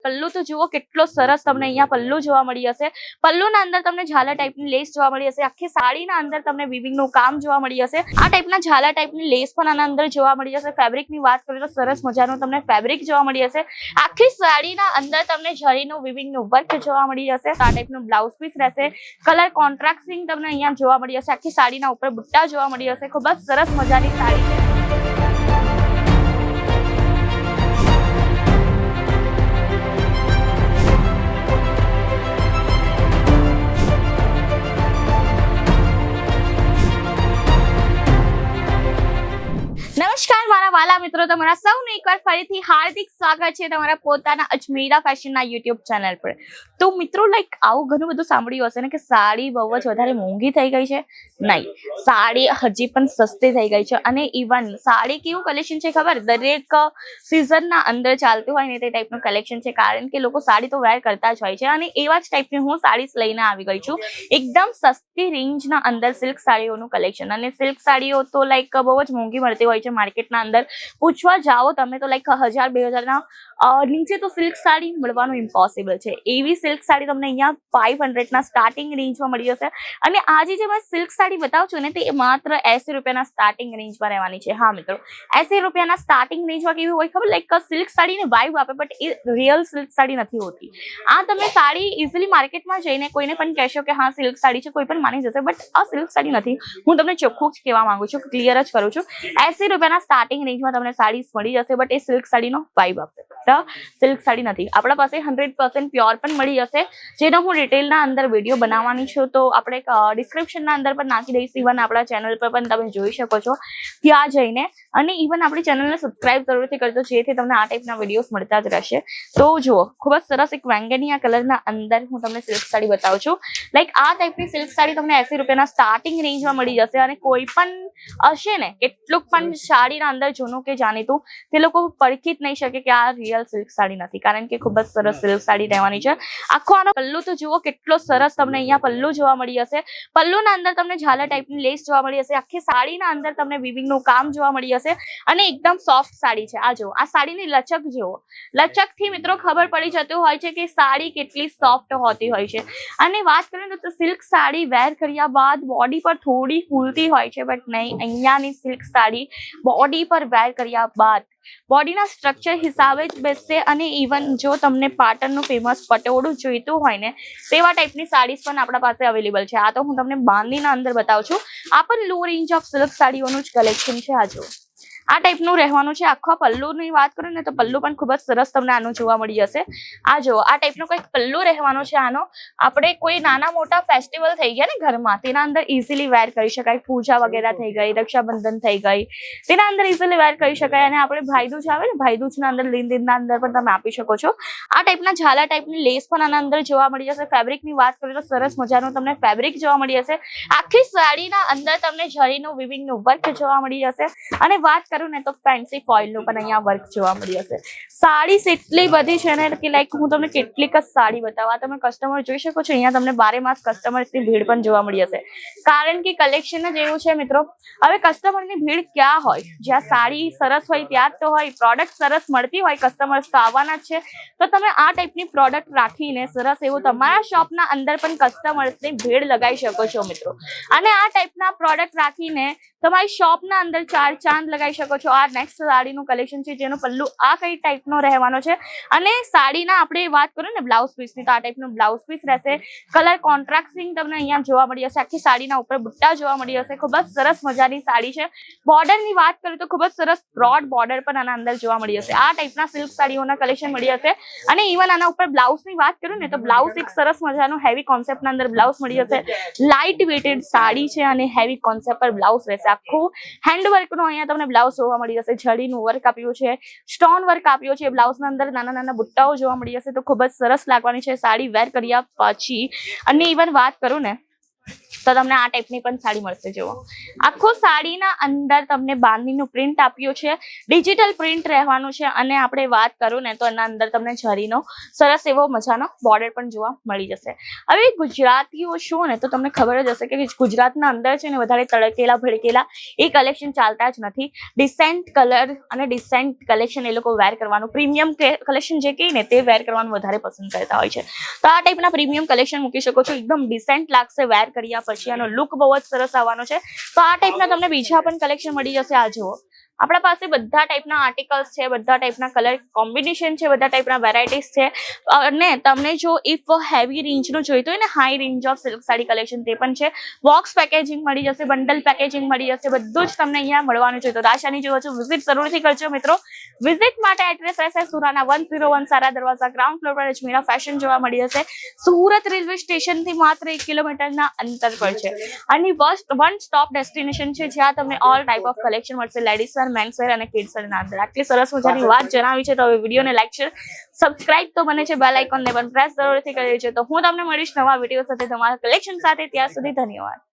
પલ્લુ તો જુઓ કેટલો સરસ તમને અહીંયા પલ્લુ જોવા મળી હશે। પલ્લુના અંદર તમને ઝાલર ટાઈપની લેસ જોવા મળી હશે। આખી સાડીના અંદર તમને વીવિંગનું કામ જોવા મળી હશે। આ ટાઈપના ઝાલર ટાઈપની લેસ પણ આના અંદર જોવા મળી હશે। ફેબ્રિકની વાત કરીએ તો સરસ મજાનું તમને ફેબ્રિક જોવા મળી હશે। આખી સાડીના અંદર તમને જરીનું વીવિંગનું વર્ક જોવા મળી હશે। આ ટાઈપનું બ્લાઉઝ પીસ રહેશે। કલર કોન્ટ્રાસ્ટિંગ તમને અહીંયા જોવા મળી હશે। આખી સાડીના ઉપર બુટ્ટા જોવા મળી હશે। ખૂબ જ સરસ મજાની સાડી છે। નમસ્કાર મારા વાલા મિત્રો, તમારા સૌને એકવાર ફરીથી હાર્દિક સ્વાગત છે તમારા પોતાના અજમેરા ફેશનના યુટ્યુબ ચેનલ પર। તો મિત્રો આવું ઘણું બધું સાંભળ્યું હશે ને કે સાડી બહુ જ વધારે મોંઘી થઈ ગઈ છે। નહીં, સાડી હજી પણ સસ્તી થઈ ગઈ છે। અને ઇવન સાડી કેવું કલેક્શન છે ખબર, દરેક સિઝનના અંદર ચાલતું હોય ને તે ટાઈપનું કલેક્શન છે। કારણ કે લોકો સાડી તો વેર કરતા જ હોય છે અને એવા જ ટાઈપની હું સાડીસ લઈને આવી ગઈ છું। એકદમ સસ્તી રેન્જના અંદર સિલ્ક સાડીઓનું કલેક્શન। અને સિલ્ક સાડીઓ તો બહુ જ મોંઘી મળતી હોય છે માર્કેટના અંદર। પૂછવા જાઓ તમે તો 1000-2000 ના નીચે તો સિલ્ક સાડી મળવાનું ઇમ્પોસિબલ છે। એવી સિલ્ક સાડી તમને અહીંયા 500 ના સ્ટાર્ટિંગ રેન્જમાં મળી હશે। અને આજે જે મેં સિલ્ક સાડી બતાવું છું ને તે માત્ર 80 રૂપિયાના સ્ટાર્ટિંગ રેન્જમાં રહેવાની છે। હા મિત્રો, 80 રૂપિયાના સ્ટાર્ટિંગ રેન્જમાં કેવી હોય ખબર, સિલ્ક સાડીને વાઇબ આપે but A real silk sari નથી હોતી। આ તમે સાડી ઇઝીલી માર્કેટમાં જઈને કોઈને પણ કહેશો કે હા સિલ્ક સાડી છે, કોઈ પણ માની જશે, બટ આ સિલ્ક સાડી નથી। હું તમને ચોખ્ખું જ કહેવા માંગુ છું, ક્લિયર જ કરું છું। 80 રૂપિયાના સ્ટાર્ટિંગ રેન્જમાં તમને સાડી મળી જશે, બટ એ સિલ્ક સાડીનો વાઇબ આપશે। સિલ્ક સાડી નથી। આપણા પાસે 100% પ્યોર પણ મળી જશે, જેનો હું ડિટેલના અંદર વિડીયો બનાવવાની છું, તો આપણે ડિસ્ક્રિપ્શનના અંદર પણ નાખી દઈશ। ઇવન આપણા ચેનલ પર પણ તમે જોઈ શકો છો ત્યાં જઈને। અને ઇવન આપણી ચેનલને સબસ્ક્રાઇબ જરૂરથી કરજો, જેથી તમને આ ટાઈપના વિડીયોઝ મળતા જ રહેશે। તો જુઓ, ખૂબ જ સરસ એક વેંગનિયા કલરના અંદર હું તમને સિલ્ક સાડી બતાવું છું। આ ટાઈપની સિલ્ક સાડી તમને 80 રૂપિયાના સ્ટાર્ટિંગ રેન્જમાં મળી જશે। અને કોઈ પણ હશે ને કેટલુંક પણ સાડીના અંદર જૂનું કે જાણીતું, તે લોકો પરખી જ નહીં શકે કે આ રિયલ સિલ્ક સાડી નથી, કારણ કે ખૂબ જ સરસ સિલ્ક સાડી રહેવાની છે। આખો આનો પલ્લુ તો જુઓ કેટલો સરસ તમને અહીંયા પલ્લુ જોવા મળી હશે। પલ્લુના અંદર તમને ઝાલર ટાઈપની લેસ જોવા મળી હશે। આખી સાડીના અંદર તમને વીવિંગનું કામ જોવા મળી હશે અને એકદમ સોફ્ટ સાડી છે। આ જુઓ, આ સાડીની લચક જુઓ, લચકથી મિત્રો ખબર પડી જતું હોય છે કે સાડી કેટલી સોફ્ટ હોતી હોય છે। અને વાત કરીએ તો સિલ્ક સાડી વેર કર્યા બાદ બોડી પર થોડી ફૂલતી હોય છે, બટ નહીં, અહીંયાની સિલ્ક સાડી બોડી પર વેર કર્યા બાદ બોડીના સ્ટ્રક્ચર હિસાબે જ બેસશે। અને ઇવન જો તમને પાટણનું ફેમસ પટોળું જોઈતું હોય ને તેવા ટાઈપની સાડીઝ પણ આપણા પાસે અવેલેબલ છે। આ તો હું તમને બાંધણીના અંદર બતાવું છું। આ પણ લો રેન્જ ઓફ સિલ્ક સાડીઓનું જ કલેક્શન છે। આ જો આ ટાઈપનું રહેવાનું છે। આખા પલ્લુની વાત કરું ને તો પલ્લુ પણ ખૂબ જ સરસ તમને આનું જોવા મળી હશે। આ જો આ ટાઈપનું કંઈક પલ્લુ રહેવાનું છે આનો। આપણે કોઈ નાના મોટા ફેસ્ટિવલ થઈ ગયા ને ઘરમાં, તેના અંદર ઇઝીલી વેર કરી શકાય। પૂજા વગેરે થઈ ગઈ, રક્ષાબંધન થઈ ગઈ, તેના અંદર ઇઝીલી વેર કરી શકાય। અને આપણે ભાઈદૂજ આવે ને, ભાઈદૂજના અંદર લીનના અંદર પણ તમે આપી શકો છો। આ ટાઈપના ઝાલા ટાઈપની લેસ પણ આના અંદર જોવા મળી જશે। ફેબ્રિકની વાત કરીએ તો સરસ મજાનું તમને ફેબ્રિક જોવા મળી હશે। આખી સાડીના અંદર તમને જરીનું વીવિંગનું વર્ક જોવા મળી જશે। અને વાત ને તો ફેન્સી ફોઇલનું પણ અહીંયા વર્ક જોવા મળી હશે। સાડીસ એટલી બધી છે ને કે હું તમને કેટલીક જ સાડી બતાવવા, તમે કસ્ટમર જોઈ શકો છો। અહીંયા તમને 12 માસ કસ્ટમર્સની ભીડ પણ જોવા મળી હશે, કારણ કે કલેક્શન જ એવું છે મિત્રો। હવે કસ્ટમરની ભીડ ક્યાં હોય, જ્યાં સાડી સરસ હોય ત્યાં જ તો હોય, પ્રોડક્ટ સરસ મળતી હોય, કસ્ટમર્સ તો આવવાના જ છે। તો તમે આ ટાઈપની પ્રોડક્ટ રાખીને સરસ એવું તમારા શોપના અંદર પણ કસ્ટમર્સની ભીડ લગાવી શકો છો મિત્રો। અને આ ટાઈપના પ્રોડક્ટ રાખીને તમારી શોપના અંદર 4 ચાંદ લગાવી શકો છો। આ નેક્સ્ટ સાડીનું કલેક્શન છે, જેનો પલ્લુ આ કઈ ટાઈપનો રહેવાનો છે। અને સાડીના આપણે વાત કરીએ ને બ્લાઉઝ પીસની, તો આ ટાઈપનું બ્લાઉઝ પીસ રહેશે। કલર કોન્ટ્રાસ્ટિંગ તમને અહીંયા જોવા મળી હશે। આખી સાડીના ઉપર બુટ્ટા જોવા મળી હશે। ખૂબ જ સરસ મજાની સાડી છે। બોર્ડરની વાત કરીએ તો ખૂબ જ સરસ બ્રોડ બોર્ડર પણ આના અંદર જોવા મળી હશે। આ ટાઈપના સિલ્ક સાડીઓના કલેક્શન મળી હશે। અને ઇવન આના ઉપર બ્લાઉઝની વાત કરું ને તો બ્લાઉઝ એક સરસ મજાનું હેવી કોન્સેપ્ટના અંદર બ્લાઉઝ મળી હશે। લાઇટ વેટેડ સાડી છે અને હેવી કોન્સેપ્ટ પર બ્લાઉઝ રહેશે। આખું હેન્ડવર્કનું અહીંયા તમને બ્લાઉઝ જોવા મળી જશે। જરીનું વર્ક આપ્યું છે, સ્ટોન વર્ક આપ્યો છે। બ્લાઉઝના અંદર નાના નાના બુટ્ટાઓ જોવા મળી જશે। તો ખૂબ જ સરસ લાગવાની છે સાડી વેર કર્યા પછી। અને ઇવન વાત કરું ને તો તમને આ ટાઈપની પણ સાડી મળશે. જુઓ આખો સાડીના અંદર તમને બાંધણીનું પ્રિન્ટ આપ્યું છે, ડિજિટલ પ્રિન્ટ રહેવાનું છે. અને આપણે વાત કરું ને તો એના અંદર તમને જરીનો સરસ એવો મજાનો બોર્ડર પણ જોવા મળી જશે. હવે ગુજરાતીઓ છો ને તો તમને ખબર જ હશે કે ગુજરાતના અંદર છે ને વધારે તડકેલા ભડકેલા એ કલેક્શન ચાલતા જ નથી. ડિસેન્ટ કલર અને ડિસેન્ટ કલેક્શન એ લોકો વેર કરવાનું, પ્રીમિયમ કલેક્શન જે કહીએ ને તે વેર કરવાનું વધારે પસંદ કરતા હોય છે. તો આ ટાઈપના પ્રીમિયમ કલેક્શન મૂકી શકો છો. એકદમ ડિસેન્ટ લાગશે વેર કર્યા પછી, આનો લુક બહુ જ સરસ આવવાનો છે. તો આ ટાઈપના તમને બીજા પણ કલેક્શન મળી જશે. આ જુઓ આપણા પાસે બધા ટાઈપના આર્ટિકલ્સ છે, બધા ટાઈપના કલર કોમ્બિનેશન છે, બધા ટાઈપના વેરાયટીઝ છે. અને તમને જો ઇફ હેવી રેન્જનું જોઈતું હોય ને, high range of silk sari collection તે પણ છે. બોક્સ પેકેજિંગ મળી જશે, બંડલ પેકેજિંગ મળી જશે, બધું જ તમને અહીંયા મળવાનું છે. તો આશાની જોવો છો વિઝિટ જરૂરથી કરજો મિત્રો. વિઝિટ માટે એડ્રેસ રહેશે સુરાના 101 સારા દરવાજા ગ્રાઉન્ડ ફ્લોર પર અજમેરા ફેશન જોવા મળી જશે. સુરત રેલવે સ્ટેશન થી માત્ર 1 કિલોમીટરના અંતર પર છે. અને વન સ્ટોપ ડેસ્ટિનેશન છે જ્યાં તમને ઓલ ટાઈપ ઓફ કલેક્શન મળશે, લેડીઝ વેર, મેન્સ વેર અને કિડ્સ વેર ના અંદર. આટલી સરસ મજાની વાત જણાવી છે. તો હવે વિડીયોને લાઈક, શેર, સબસ્ક્રાઇબ તો બને છે, બેલ આઇકોનને પણ પ્રેસ જરૂરથી કરી છે. તો હું તમને મળીશ નવા વિડીયો સાથે, તમારા કલેક્શન સાથે. ત્યાં સુધી ધન્યવાદ.